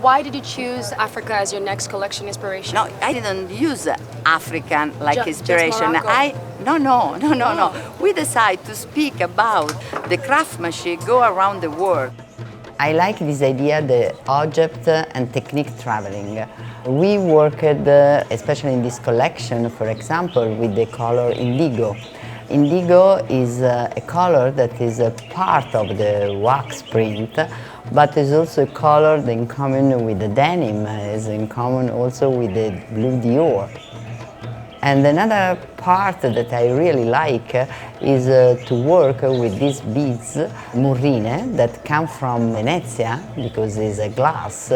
Why did you choose Africa as your next collection inspiration? No, I didn't use African like Just inspiration. Morocco? No. We decided to speak about the craftsmanship go around the world. I like this idea, the object and technique traveling. We worked, especially in this collection, for example, with the color indigo. Indigo is a color that is a part of the wax print, but is also a color that in common with the denim, is in common also with the blue Dior. And another part that I really like is to work with these beads, murrine, that come from Venezia, because it's a glass,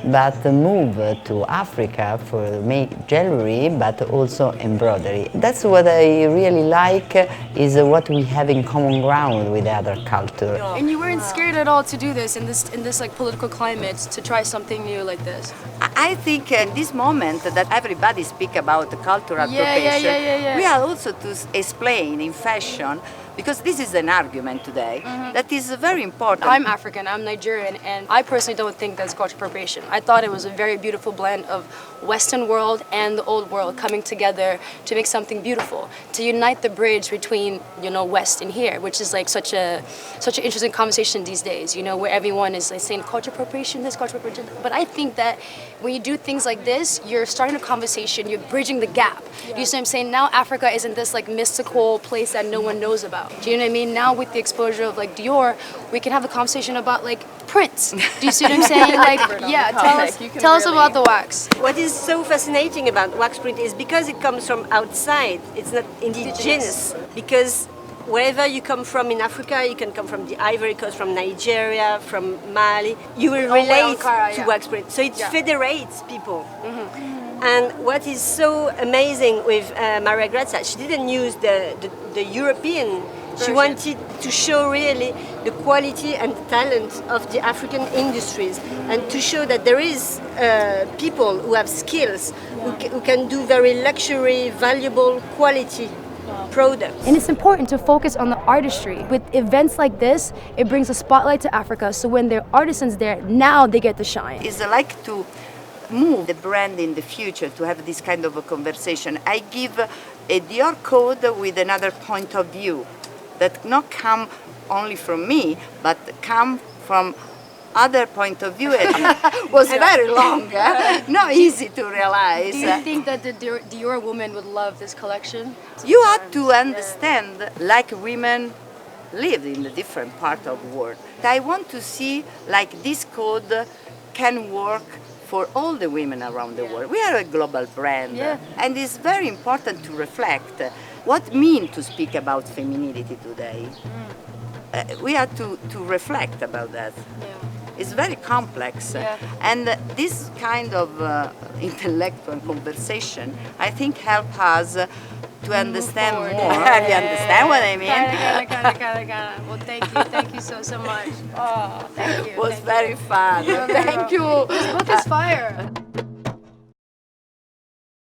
but move to Africa for make jewelry, but also embroidery. That's what I really like, is what we have in common ground with other culture. And you weren't scared at all to do this in this like political climate, to try something new like this? I think in this moment that everybody speak about the cultural appropriation, we are also to explain in fashion, because this is an argument today that is very important. I'm African, I'm Nigerian, and I personally don't think that's cultural appropriation. I thought it was a very beautiful blend of Western world and the old world coming together to make something beautiful, to unite the bridge between, you know, West and here, which is like such an interesting conversation these days, you know, where everyone is like saying cultural appropriation, this cultural appropriation. But I think that when you do things like this, you're starting a conversation, you're bridging the gap. Do you see what I'm saying? Now Africa isn't this like mystical place that no one knows about. Do you know what I mean? Now with the exposure of like Dior, we can have a conversation about like prints. Do you see what I'm saying? Like, yeah, tell us about the wax. What is so fascinating about wax print is because it comes from outside, it's not indigenous. Because wherever you come from in Africa, you can come from the Ivory Coast, from Nigeria, from Mali, you will relate to wax print. So it federates people. And what is so amazing with Maria Grazia, she didn't use the European. She wanted to show really the quality and the talent of the African industries, and to show that there is people who have skills, who can do very luxury, valuable, quality products. And it's important to focus on the artistry. With events like this, it brings a spotlight to Africa, so when there are artisans there, now they get to shine. It's like to move the brand in the future, to have this kind of a conversation. I give a Dior code with another point of view that not come only from me, but come from other point of view. It was very long, not easy to realize. Do you think that the Dior woman would love this collection? You have to understand, like women live in a different part of the world. I want to see like this code can work for all the women around the world. We are a global brand, and it's very important to reflect what it means to speak about femininity today. We have to reflect about that. It's very complex, and this kind of intellectual conversation, I think, help us to understand more. You understand what I mean? Kinda. Well, thank you so much. Oh, thank you. It was very fun. Thank you. This book is fire.